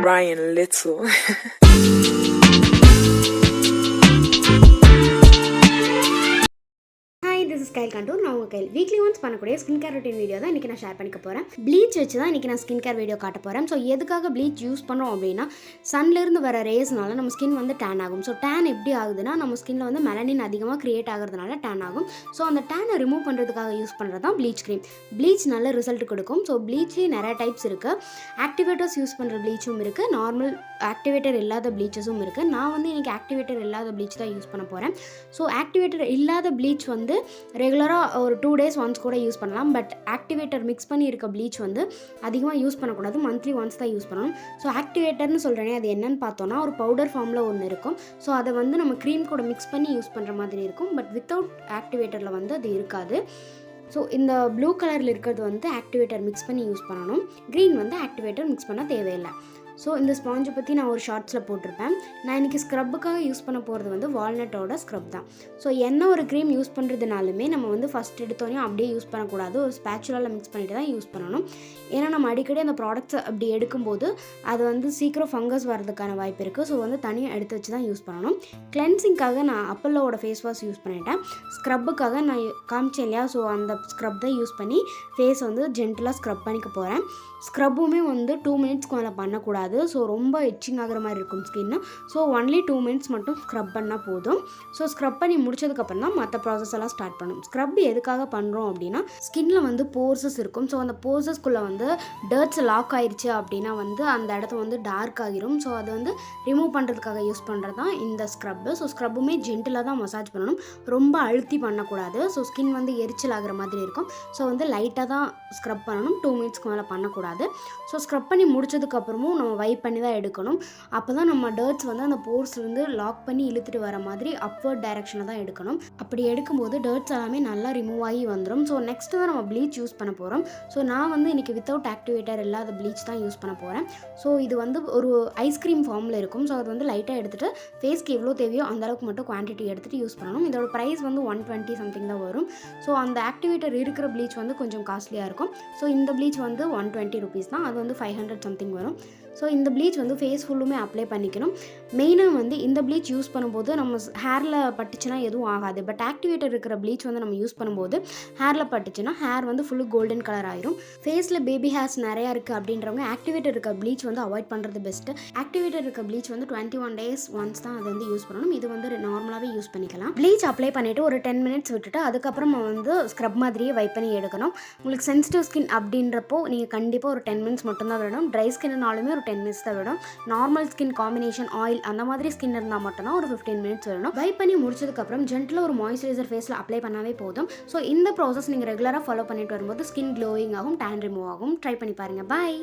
Ryan Little. This is Kayal Contour. நான் உங்கள் கையில் வீக்லி ஒன்ஸ் பண்ணக்கூடிய ஸ்கின் கேர் ரொட்டீன் வீடியோ தான் இன்றைக்கி நான் ஷேர் பண்ணிக்க போகிறேன். ப்ளீச் வச்சு தான் இன்றைக்கி நான் ஸ்கின் கேர் வீடியோ காட்ட போகிறேன். ஸோ எதுக்காக ப்ளீச் யூஸ் பண்ணுறோம் அப்படின்னா, சன்லேருந்து வர ரேஸ்னால நம்ம ஸ்கின் வந்து டேன் ஆகும். ஸோ டேன் எப்படி ஆகுதுன்னா, நம்ம ஸ்கின்னில் வந்து மெலனின் அதிகமாக க்ரியேட் ஆகிறதுனால டேன் ஆகும். ஸோ அந்த டேனை ரிமூவ் பண்ணுறதுக்காக யூஸ் பண்ணுறது தான் ப்ளீச் க்ரீம். ப்ளீச் நல்ல ரிசல்ட் கொடுக்கும். ஸோ ப்ளீச்லேயே நிறைய டைப்ஸ் இருக்குது. ஆக்டிவேட்டர்ஸ் யூஸ் பண்ணுற ப்ளீச்சும் இருக்குது, நார்மல் ஆக்டிவேட்டர் இல்லாத ப்ளீச்சஸும் இருக்குது. நான் வந்து இன்றைக்கி ஆக்டிவேட்டர் இல்லாத ப்ளீச் தான் யூஸ் பண்ண போகிறேன். ஸோ ஆக்டிவேட்டர் இல்லாத ப்ளீச் வந்து ரெகுலராக ஒரு 2 days ஒன்ஸ் கூட யூஸ் பண்ணலாம். பட் ஆக்டிவேட்டர் மிக்ஸ் பண்ணி இருக்க ப்ளீச் வந்து அதிகமாக யூஸ் பண்ணக்கூடாது, மந்த்லி ஒன்ஸ் தான் யூஸ் பண்ணணும். ஸோ ஆக்டிவேட்டர்னு சொல்கிறேனே, அது என்னன்னு பார்த்தோன்னா ஒரு பவுடர் ஃபார்மில் ஒன்று இருக்கும். ஸோ அதை வந்து நம்ம க்ரீம் கூட மிக்ஸ் பண்ணி யூஸ் பண்ணுற மாதிரி இருக்கும். பட் வித்தவுட் ஆக்டிவேட்டரில் வந்து அது இருக்காது. ஸோ இந்த ப்ளூ கலரில் இருக்கிறது வந்து ஆக்டிவேட்டர் மிக்ஸ் பண்ணி யூஸ் பண்ணணும். க்ரீன் வந்து ஆக்டிவேட்டர் மிக்ஸ் பண்ண தேவையில்லை. ஸோ இந்த ஸ்பாஞ்சை பற்றி நான் ஒரு ஷார்ட்ஸில் போட்டிருப்பேன். நான் இன்றைக்கி ஸ்க்ரப்புக்காக யூஸ் பண்ண போகிறது வந்து வால்நட்டோட ஸ்க்ரப் தான். ஸோ என்ன ஒரு க்ரீம் யூஸ் பண்ணுறதுனாலுமே நம்ம வந்து ஃபஸ்ட் எடுத்தோடனே அப்படியே யூஸ் பண்ணக்கூடாது, ஒரு ஸ்பேச்சுலாவில் மிக்ஸ் பண்ணிட்டு தான் யூஸ் பண்ணணும். ஏன்னா நம்ம அடிக்கடி அந்த ப்ராடக்ட்ஸ் அப்படி எடுக்கும்போது அது வந்து சீக்கிரம் ஃபங்கஸ் வரதுக்கான வாய்ப்பு இருக்குது. ஸோ வந்து தனியாக எடுத்து வச்சு தான் யூஸ் பண்ணணும். கிளென்சிங்காக நான் அப்பல்லோட ஃபேஸ் வாஷ் யூஸ் பண்ணிட்டேன். ஸ்க்ரப்புக்காக நான் காமிச்சேன் இல்லையா, ஸோ அந்த ஸ்க்ரப் தான் யூஸ் பண்ணி ஃபேஸ் வந்து ஜென்டலாக ஸ்க்ரப் பண்ணிக்க போகிறேன். ஸ்க்ரப்புமே வந்து 2 minutes மேலே பண்ணக்கூடாது. ஸோ ரொம்ப எச்சிங் ஆகிற மாதிரி இருக்கும் ஸ்கின்னு. ஸோ ஒன்லி 2 minutes மட்டும் ஸ்க்ரப் பண்ணால் போதும். ஸோ ஸ்க்ரப் பண்ணி முடிச்சதுக்கப்புறம் தான் மற்ற ப்ராசஸ் எல்லாம் ஸ்டார்ட் பண்ணணும். ஸ்க்ரப் எதுக்காக பண்ணுறோம் அப்படின்னா, ஸ்கின்னில் வந்து போர்சஸ் இருக்கும். ஸோ அந்த போர்சஸ்குள்ளே வந்து டர்ட்ஸ் லாக் ஆயிடுச்சு அப்படின்னா வந்து அந்த இடத்த வந்து டார்க் ஆகிரும். ஸோ அதை வந்து ரிமூவ் பண்ணுறதுக்காக யூஸ் பண்ணுறது தான் இந்த ஸ்க்ரப்பு. ஸோ ஸ்க்ரப்புமே ஜென்டிலாக தான் மசாஜ் பண்ணணும், ரொம்ப அழுத்தி பண்ணக்கூடாது. ஸோ ஸ்கின் வந்து எரிச்சல் ஆகிற மாதிரி இருக்கும். ஸோ வந்து லைட்டாக தான் ஸ்க்ரப் பண்ணணும், 2 minutes மேலே பண்ணக்கூடாது. ஸோ ஸ்க்ரப் பண்ணி முடிச்சதுக்கப்புறமும் நம்ம வைப் பண்ணி தான் எடுக்கணும். அப்போ தான் நம்ம டர்ட்ஸ் வந்து அந்த போர்ஸ்லேருந்து லாக் பண்ணி இழுத்துட்டு வர மாதிரி அப்வர்ட் டைரெக்ஷனில் தான் எடுக்கணும். அப்படி எடுக்கும்போது டர்ட்ஸ் எல்லாமே நல்லா ரிமூவ் ஆகி வந்துடும். ஸோ நெக்ஸ்ட்டு தான் நம்ம ப்ளீச் யூஸ் பண்ண போகிறோம். ஸோ நான் வந்து இன்றைக்கி வித்தவுட் ஆக்டிவேட்டர் இல்லாத ப்ளீச் தான் யூஸ் பண்ண போகிறேன். ஸோ இது வந்து ஒரு ஐஸ்கிரீம் ஃபார்மில் இருக்கும். ஸோ அது வந்து லைட்டாக எடுத்துகிட்டு ஃபேஸ்க்கு எவ்வளோ தேவையோ அந்தளவுக்கு மட்டும் குவான்டிட்டி எடுத்துகிட்டு யூஸ் பண்ணணும். இதோட ப்ரைஸ் வந்து 120 சம்திங் தான் வரும். ஸோ அந்த ஆக்டிவேட்டர் இருக்கிற ப்ளீச் வந்து கொஞ்சம் காஸ்ட்லியாக இருக்கும். ஸோ இந்த ப்ளீச் வந்து 120 rupees தான், அது வந்து 500 சம்திங் வரும். ஸோ இந்த ப்ளீச் வந்து ஃபேஸ் ஃபுல்லுமே அப்ளை பண்ணிக்கணும். மெயினாக வந்து இந்த ப்ளீச் யூஸ் பண்ணும்போது நம்ம ஹேரில் பட்டுச்சுன்னா எதுவும் ஆகாது. பட் ஆக்டிவேட்டர் இருக்கிற ப்ளீச் வந்து நம்ம யூஸ் பண்ணும்போது ஹேரில் பட்டுச்சுன்னா ஹேர் வந்து ஃபுல்லு கோல்டன் கலர் ஆயிரும். ஃபேஸில் பேபி ஹேர்ஸ் நிறையா இருக்குது அப்படின்றவங்க ஆக்டிவேட்டர் இருக்க ப்ளீச் வந்து அவாய்ட் பண்ணுறது பெஸ்ட்டு. ஆக்டிவேட்டர் இருக்க ப்ளீச் வந்து 21 days ஒன்ஸ் தான் அதை வந்து யூஸ் பண்ணணும். இது வந்து நார்மலாகவே யூஸ் பண்ணிக்கலாம். ப்ளீச் அப்ளை பண்ணிவிட்டு ஒரு 10 minutes விட்டுட்டு அதுக்கப்புறம் வந்து ஸ்க்ரப் மாதிரியே வைப் பண்ணி எடுக்கணும். உங்களுக்கு சென்சிட்டிவ் ஸ்கின் அப்படின்றப்போ நீங்கள் கண்டிப்பாக ஒரு 10 minutes மட்டும்தான் விடணும். ட்ரை ஸ்கின்னாலுமே ஒரு 10 minutes தான் விடும். நார்மல் ஸ்கின் காம்பினேஷன் ஆயில் அந்த மாதிரி ஸ்கின் இருந்தால் மட்டும்தான் ஒரு 15 minutes விடணும். வைப் பண்ணி முடிச்சதுக்கப்புறம் ஜென்டலாக ஒரு மாய்ஸ்சரைசர் ஃபேஸில் அப்ளை பண்ணாவே போதும். ஸோ இந்த ப்ராசஸ் நீங்கள் ரெகுலராக ஃபாலோ பண்ணிட்டு வரும்போது ஸ்கின் க்ளோயிங் ஆகும், டேன் ரிமூவ் ஆகும். ட்ரை பண்ணி பாருங்கள். பாய்.